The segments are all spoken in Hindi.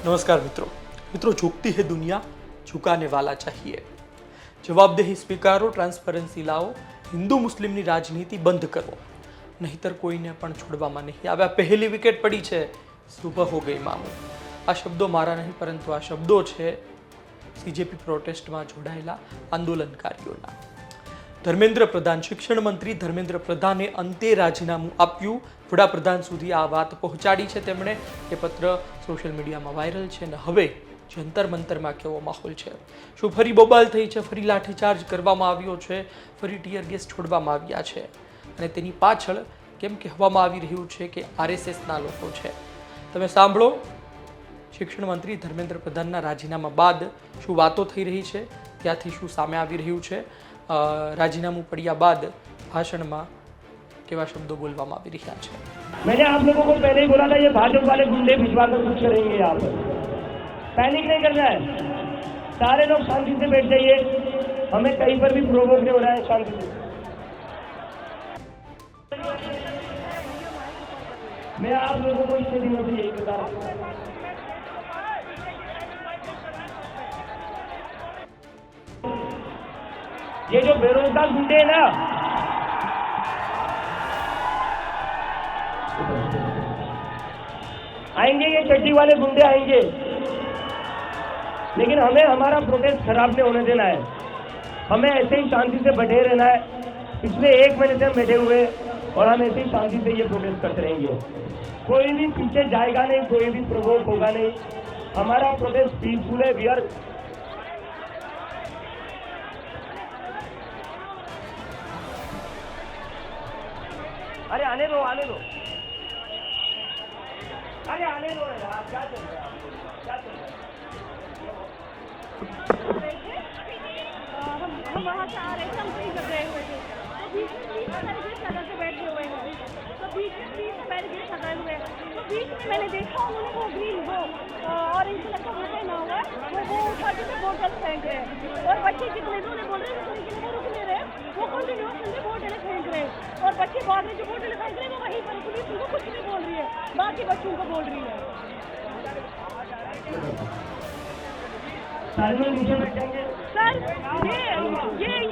नमस्कार मित्रों झुकती है दुनिया, झुकाने वाला चाहिए। जवाबदेही स्वीकारो, ट्रांसपरन्सी लाओ, हिंदू मुस्लिमની રાજનીતિ બંધ કરો, નહીતર કોઈને પણ છોડવામાં નહીં આવે। આ પહેલી વિકેટ પડી છે, સુબહ હો ગઈ મામू। આ શબ્દો મારા નહીં, પરંતુ આ શબ્દો છે સીજેપી પ્રોટેસ્ટમાં જોડાયેલા આંદોલનકારીઓના। ધર્મેન્દ્ર પ્રધાન, શિક્ષણ મંત્રી ધર્મેન્દ્ર પ્રધાને અંતે રાજીનામું આપ્યું। વડાપ્રધાન સુધી આ વાત પહોંચાડી છે તેમણે। એ પત્ર સોશિયલ મીડિયામાં વાયરલ છે અને હવે જંતર મંતરમાં કેવો માહોલ છે? શું ફરી બબાલ થઈ છે? ફરી લાઠીચાર્જ કરવામાં આવ્યો છે? ફરી ટીયર ગેસ છોડવામાં આવ્યા છે? અને તેની પાછળ કેમ કહેવામાં આવી રહ્યું છે કે આરએસએસના લોકો છે? તમે સાંભળો, શિક્ષણ મંત્રી ધર્મેન્દ્ર પ્રધાનના રાજીનામા બાદ શું વાતો થઈ રહી છે, ત્યાંથી શું સામે આવી રહ્યું છે। રાજીનામું પડ્યા બાદ ભાષણમાં કેવા शब्दों बोलવામાં આવી રહ્યા છે। मैंने आप लोगों को पहले ही बोला था, ये भाजपा वाले गुंडे भिजवा कर कुछ करेंगे। यहाँ पर पैनिक नहीं करना है, सारे लोग शांति से बैठ जाइए। हमें कहीं पर भी प्रोवोक नहीं हो रहा है, शांति से। मैं आप लोगों को इतने दिनों से यही बता रहा हूँ, ये जो बेरोजगार गुंडे हैं ना, आएंगे, ये चड्डी वाले गुंडे आएंगे, लेकिन हमें हमारा प्रोटेस्ट खराब नहीं होने देना है। हमें ऐसे ही शांति से बैठे रहना है। पिछले 1 महीने से हम बैठे हुए और हम ऐसे ही शांति से ये प्रोटेस्ट करते रहेंगे। कोई भी पीछे जाएगा नहीं, कोई भी प्रोवोक होगा नहीं। हमारा प्रोटेस्ट पीसफुल है। वी आर अरे आने दो, आने दो, अरे आने दो यार, क्या चल रहा है आपको? क्या चल रहा है? हम वहाँ से आ रहे थे, हम कहीं कर रहे हुए थे, तो बीच में बैरिकेड लगा के बैठे हुए हैं। तो बीच में बैरिकेड लगाए हुए हैं, तो बीच में मैंने देखा उन्होंने वो ग्रीन वो ऑरेंज कलर का वो पहना हुआ है, वो उठा के बोतल फेंक रहे हैं। और बच्चे कितने उन्होंने बोल रहे हैं वो रुक नहीं रहे, वो कंटिन्यूअसली बोतलें फेंक रहे हैं। और बच्चे बाद में जो बोतलें फेंक रहे हैं वो वहीं पर, पुलिस उनको कुछ नहीं बोल रही है, बाकी बच्चों को बोल रही है। सर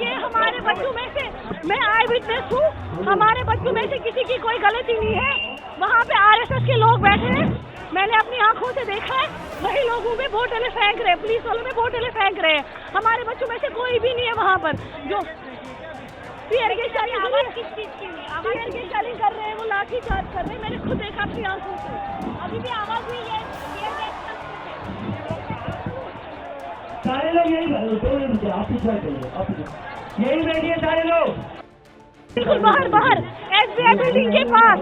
ये हमारे बच्चों में से, मैं आई विटनेस हूँ, हमारे बच्चों में से किसी की कोई गलती नहीं है। वहाँ पे आरएसएस के लोग बैठे हैं, मैंने अपनी आंखों से देखा है। वही लोगों में बोतलें फेंक रहे हैं, पुलिस वालों में बोतलें फेंक रहे हैं। हमारे बच्चों में से कोई भी नहीं है वहाँ पर जो टीयर गैस कर रहे हैं, वो लाठी चार्ज कर रहे हैं। मैंने खुद देखा अपनी आंखों से, अभी भी आवाज हुई है। सारे लोग यही बैठिए, सारे लोग बिल्कुल बाहर बाहर एसबीआई बिल्डिंग के पास,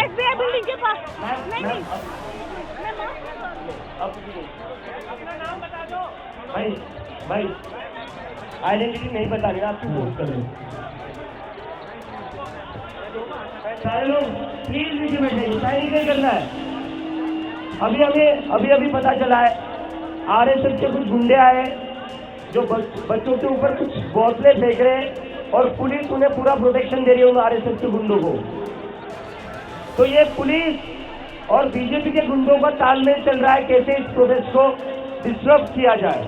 एसबीआई बिल्डिंग के पास। नहीं मैं अपना नाम बता दो भाई आइडेंटिटी नहीं बता रही, आपकी फोन कर रहे। सारे लोग प्लीज नीचे बैठे, साइन नहीं करना है। अभी पता चला है आरएसएस के कुछ गुंडे आए जो बच्चों के ऊपर कुछ बोतलें फेंक रहे हैं और पुलिस उन्हें पूरा प्रोटेक्शन दे रही है उन आरएसएस के गुंडों को। तो ये पुलिस और बीजेपी के गुंडों का तालमेल चल रहा है, कैसे इस प्रोटेस्ट को डिस्टर्ब किया जाए।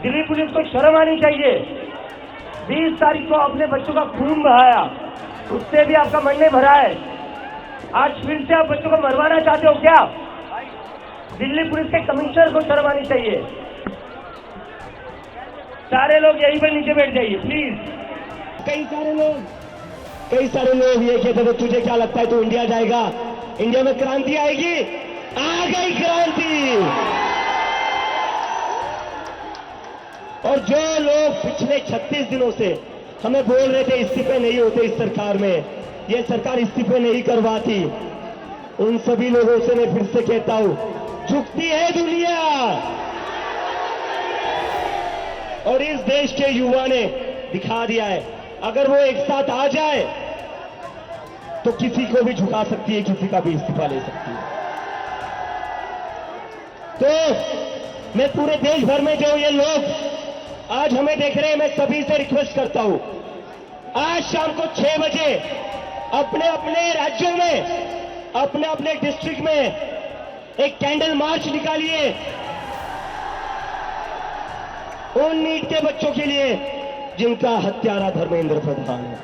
दिल्ली पुलिस को शर्म आनी चाहिए। 20 तारीख को अपने बच्चों का खून बहाया, उससे भी आपका मन नहीं भरा है। आज फिर से आप बच्चों को मरवाना चाहते हो क्या? दिल्ली पुलिस के कमिश्नर को शर्म आनी चाहिए। सारे लोग यहीं पर नीचे बैठ जाइए प्लीज। कई सारे लोग ये कहते थे तुझे क्या लगता है तू इंडिया जाएगा, इंडिया में क्रांति आएगी? आ गई क्रांति। और जो लोग पिछले 36 दिनों से हमें बोल रहे थे इस्तीफे नहीं होते इस सरकार में, ये सरकार इस्तीफे नहीं करवाती, उन सभी लोगों से मैं फिर से कहता हूं, झुकती है दुनिया। और इस देश के युवा ने दिखा दिया है, अगर वो एक साथ आ जाए तो किसी को भी झुका सकती है, किसी का भी इस्तीफा ले सकती है। तो मैं पूरे देश भर में जो ये लोग आज हमें देख रहे हैं, मैं सभी से रिक्वेस्ट करता हूं, आज शाम को 6 बजे अपने अपने राज्यों में, अपने अपने डिस्ट्रिक्ट में एक कैंडल मार्च निकालिए उन नीट के बच्चों के लिए जिनका हत्यारा धर्मेंद्र प्रधान है।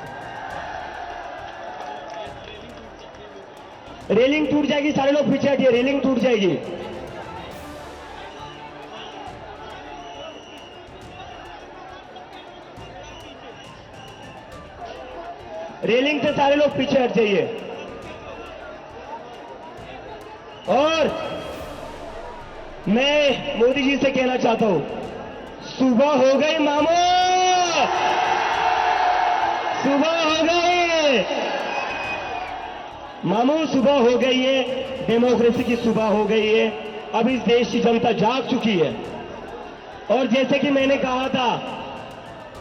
रेलिंग टूट जाएगी, सारे लोग पीछे हटिए, रेलिंग टूट जाएगी। रेलिंग से सारे लोग पीछे हट जाइए। और मैं मोदी जी से कहना चाहता हूं, सुबह हो गई मामू, सुबह हो गई मामू, सुबह हो गई है, डेमोक्रेसी की सुबह हो गई है। अब इस देश की जनता जाग चुकी है। और जैसे कि मैंने कहा था,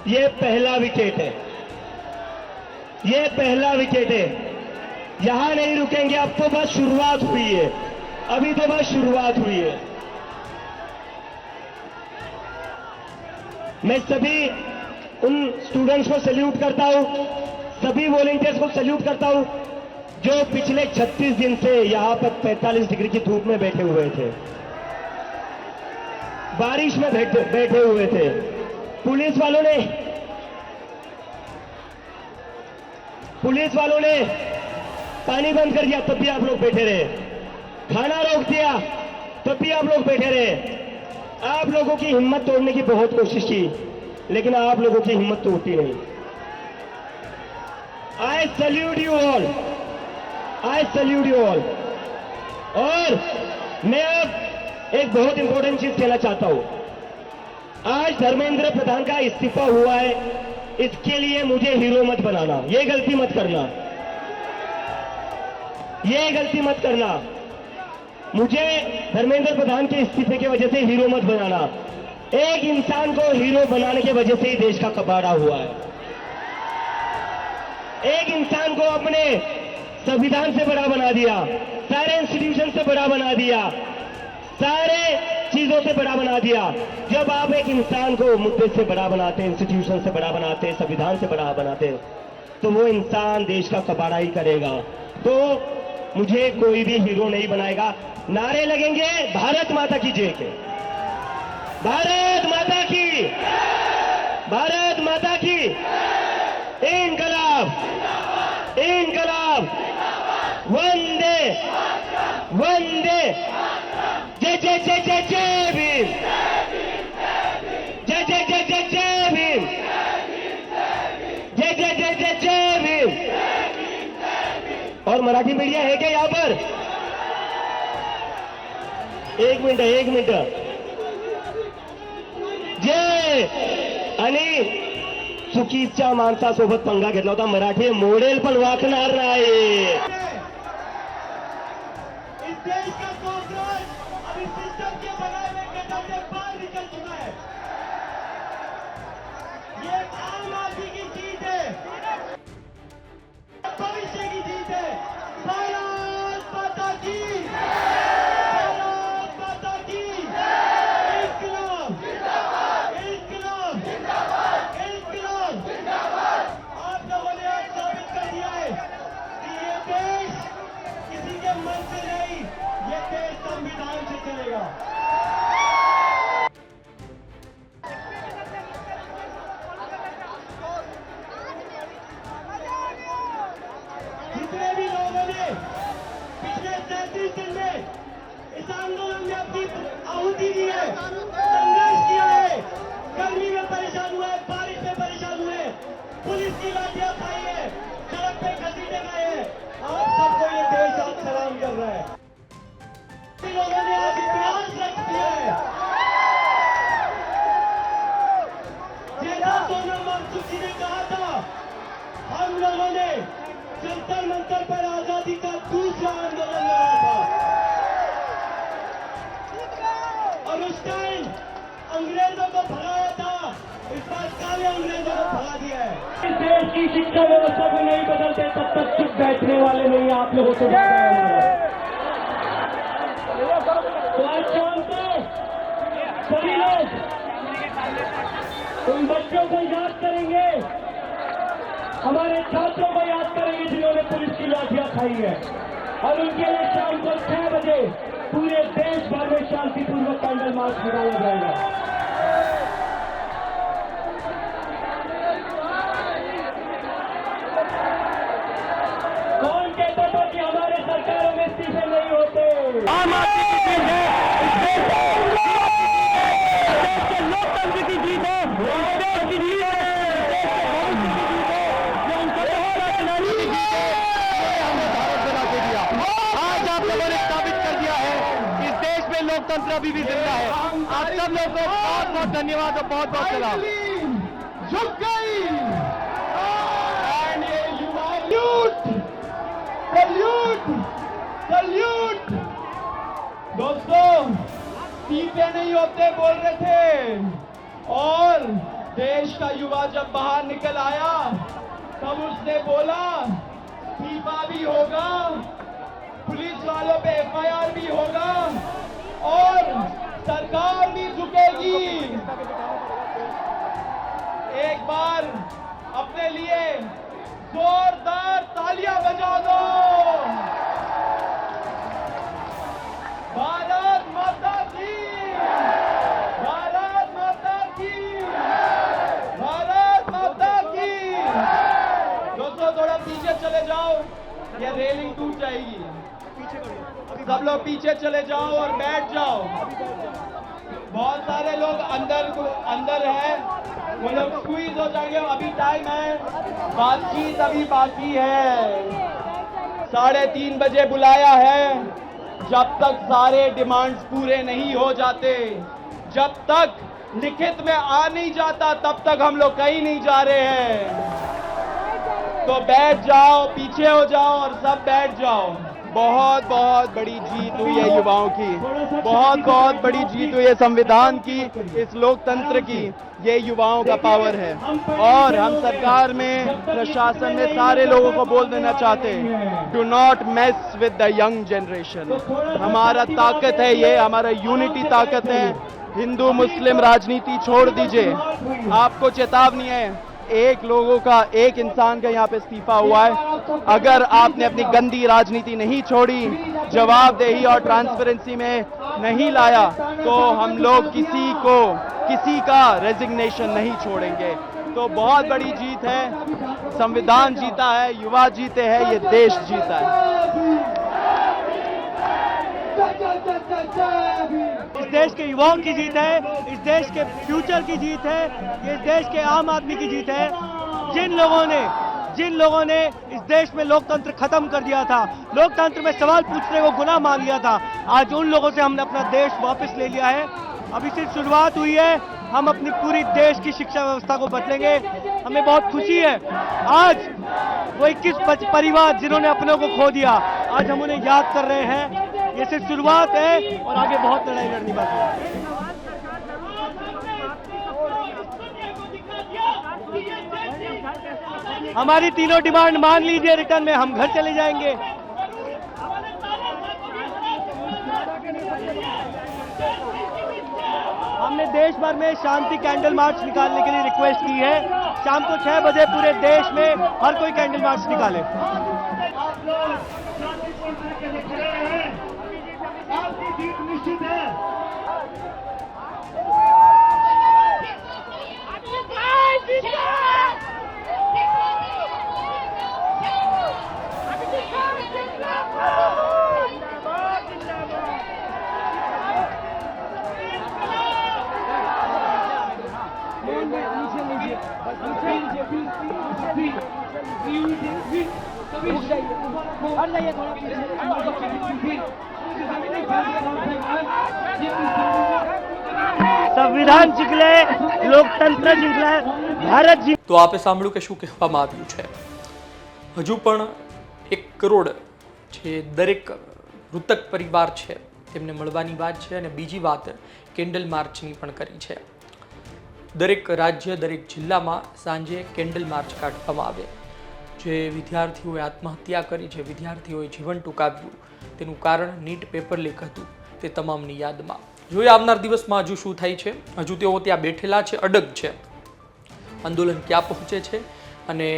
ये पहला विकेट है, ये पहला विकेट है। यहां नहीं रुकेंगे, अब तो बस शुरुआत हुई है, अभी तो बस शुरुआत हुई है। मैं सभी उन स्टूडेंट्स को सैल्यूट करता हूं, सभी वॉलंटियर्स को सैल्यूट करता हूं जो पिछले 36 दिन से यहां पर 45 डिग्री की धूप में बैठे हुए थे, बारिश में बैठे हुए थे। पुलिस वालों ने पानी बंद कर दिया तब भी आप लोग बैठे रहे, खाना रोक दिया तब भी आप लोग बैठे रहे। आप लोगों की हिम्मत तोड़ने की बहुत कोशिश की, लेकिन आप लोगों की हिम्मत टूटी नहीं। आई salute you all, I salute you all. और मैं अब एक बहुत इंपॉर्टेंट चीज कहना चाहता हूं। आज धर्मेंद्र प्रधान का इस्तीफा हुआ है, इसके लिए मुझे हीरो मत बनाना, ये गलती मत करना, ये गलती मत करना। मुझे धर्मेंद्र प्रधान के इस्तीफे की वजह से हीरो मत बनाना। एक इंसान को हीरो बनाने की वजह से ही देश का कबाड़ा हुआ है। एक इंसान को अपने संविधान से बड़ा बना दिया, सारे इंस्टीट्यूशन से बड़ा बना दिया, सारे चीजों से बड़ा बना दिया। जब आप एक इंसान को मुद्दे से बड़ा बनाते, इंस्टीट्यूशन से बड़ा बनाते, संविधान से बड़ा बनाते, तो वो इंसान देश का कबाड़ा ही करेगा। तो मुझे कोई भी हीरो नहीं बनाएगा। नारे लगेंगे भारत माता की जय के, भारत माता की, भारत माता की, इनकलाब, इनकलाब, वंदे वंदे, जय जय जय जय जय भीम, जय जय जय जय जय भीम, जय जय जय जय जय भीम। और मराठी मीडिया है क्या यहां पर? एक मिनिट जय। आणि चुकीच्या माणसासोबत पंगा घेतला होता, मराठी मोडेल पण वाकणार नाही। इस देश का कॉन्ग्रेस अभी सिस्टम के बनाए हुए कदम से बाहर निकल चुका है। ये आम आदमी की जीत है, भविष्य की जीत है। भारत माता की, भारत माता की, इनकलाब, इनकलाब, इनकलाब। आप लोगों ने आज साबित कर दिया है कि ये देश किसी के मन से नहीं, ये देश संविधान से चलेगा। जितने भी लोगों ने पिछले 37 दिन में इस आंदोलन में अपनी आहुति दी है, संघर्ष किया है, गर्मी में परेशान हुए, बारिश में परेशान हुए, पुलिस की लाठियां खाई है, सड़क पे घसीटे गए हैं, आप सबको ये देश आज सलाम कर रहा है। इन लोगों ने आज इतिहास रच दिया है। जैसा सोनम वांगचुक ने कहा था, हम लोगों ने जंतर मंतर पर आजादी का दूसरा आंदोलन लड़ा था, और उस टाइम अंग्रेजों को भगाया था, इस बार काले अंग्रेजों को भगा दिया है। इस देश की शिक्षा व्यवस्था को नहीं बदलते तब तक चुप बैठने वाले नहीं आप लोगों को। तो आज शाम को सभी लोग उन बच्चों को याद करेंगे, हमारे छात्रों को याद करेंगे जिन्होंने पुलिस की लाठियां खाई है, और उनके लिए शाम को 6 बजे पूरे देश भर में शांतिपूर्वक कैंडल मार्च निकाला जाएगा। कौन कहता था कि हमारे सरकारों में इस्तीफे नहीं होते? आम आदमी की जीत है, देश के लोकतंत्र की जीत है, देश की जीत है, देश के भविष्य की जीत है, ये उनका बनाने की जीत है। हमने भारत बना के दिया। आज आप लोगों ने साबित कर दिया है कि इस देश में लोकतंत्र अभी भी जिंदा है। आप सब लोगों को बहुत बहुत धन्यवाद और बहुत बहुत सलाम। झुक गई And ये युवा सल्यूट सल्यूट। दोस्तों, सीटे नहीं होते बोल रहे थे, और देश का युवा जब बाहर निकल आया तब उसने बोला इस्तीफा भी होगा, पुलिस वालों पे FIR भी होगा और सरकार भी झुकेगी। एक बार अपने लिए जोरदार तालियां बजा दो। भारत माता की, भारत माता की, भारत माता की। दोस्तों, थोड़ा पीछे चले जाओ, ये रेलिंग टूट जाएगी। सब लोग पीछे चले जाओ और बैठ जाओ। बहुत सारे लोग अंदर है, वो लोग स्क्वीज हो जाएंगे। अभी टाइम है, बातचीत अभी बाकी है। 3:30 बजे बुलाया है। जब तक सारे डिमांड्स पूरे नहीं हो जाते, जब तक लिखित में आ नहीं जाता, तब तक हम लोग कहीं नहीं जा रहे हैं। तो बैठ जाओ, पीछे हो जाओ और सब बैठ जाओ। बहुत बहुत बड़ी जीत हुई है युवाओं की, बहुत बहुत बड़ी जीत हुई है संविधान की, इस लोकतंत्र की। ये युवाओं का पावर है। और हम सरकार में, प्रशासन में सारे लोगों को बोल देना चाहते हैं, do not mess with the young generation. हमारा ताकत है ये, हमारा यूनिटी ताकत है। हिंदू मुस्लिम राजनीति छोड़ दीजिए। आपको चेतावनी है, एक इंसान का यहाँ पे इस्तीफा हुआ है। अगर आपने अपनी गंदी राजनीति नहीं छोड़ी, जवाबदेही और ट्रांसपेरेंसी में नहीं लाया, तो हम लोग किसी का रेजिग्नेशन नहीं छोड़ेंगे। तो बहुत बड़ी जीत है, संविधान जीता है, युवा जीते हैं, ये देश जीता है। इस देश के युवाओं की जीत है, इस देश के फ्यूचर की जीत है, ये इस देश के आम आदमी की जीत है। जिन लोगों ने इस देश में लोकतंत्र खत्म कर दिया था, लोकतंत्र में सवाल पूछने को गुनाह मान लिया था, आज उन लोगों से हमने अपना देश वापस ले लिया है। अभी सिर्फ शुरुआत हुई है, हम अपनी पूरी देश की शिक्षा व्यवस्था को बदलेंगे। हमें बहुत खुशी है, आज वो 21 परिवार जिन्होंने अपनों को खो दिया, आज हम उन्हें याद कर रहे हैं। ये सिर्फ शुरुआत है और आगे बहुत लड़ाई लड़नी बाकी है। हमारी तीनों डिमांड मान लीजिए, रिटर्न में हम घर चले जाएंगे। हमने देश भर में शांति कैंडल मार्च निकालने के लिए रिक्वेस्ट की है। शाम को 6 बजे पूरे देश में हर कोई कैंडल मार्च निकाले। आपकी जीत निश्चित है। સંવિધાન જીતલે, લોકતંત્ર જીતલે, ભારત જીત। તો આપે સાંભળ્યું કે શું કહેવામાં આવ્યું છે। હજુ પણ 1 કરોડ જે દરેક મૃતક પરિવાર છે તેમને મળવાની વાત છે, અને બીજી વાત કેન્ડલ માર્ચની પણ કરી છે। દરેક રાજ્ય, દરેક જિલ્લામાં સાંજે કેન્ડલ માર્ચ કાઢવામાં આવે। જે વિદ્યાર્થીઓએ આત્મહત્યા કરી, જે વિદ્યાર્થીઓએ જીવન ટૂંકાવ્યું, તેનું કારણ નીટ પેપર લીક હતું, તે તમામની યાદમાં। જોઈએ આવનાર દિવસમાં હજુ શું થાય છે। હજુ તેઓ ત્યાં બેઠેલા છે, અડગ છે, આંદોલન ક્યાં પહોંચે છે। અને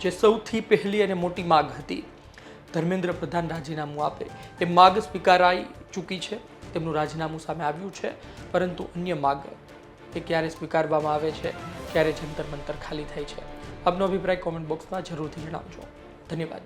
જે સૌથી પહેલી અને મોટી માગ હતી, ધર્મેન્દ્ર પ્રધાન રાજીનામું આપે, એ માગ સ્વીકારાઈ ચૂકી છે, તેમનું રાજીનામું સામે આવ્યું છે, પરંતુ અન્ય માગ એ ક્યારે સ્વીકારવામાં આવે છે, ક્યારે જંતર મંતર ખાલી થાય છે? આપનો અભિપ્રાય કોમેન્ટ બોક્સમાં જરૂરથી જણાવજો. ધન્યવાદ.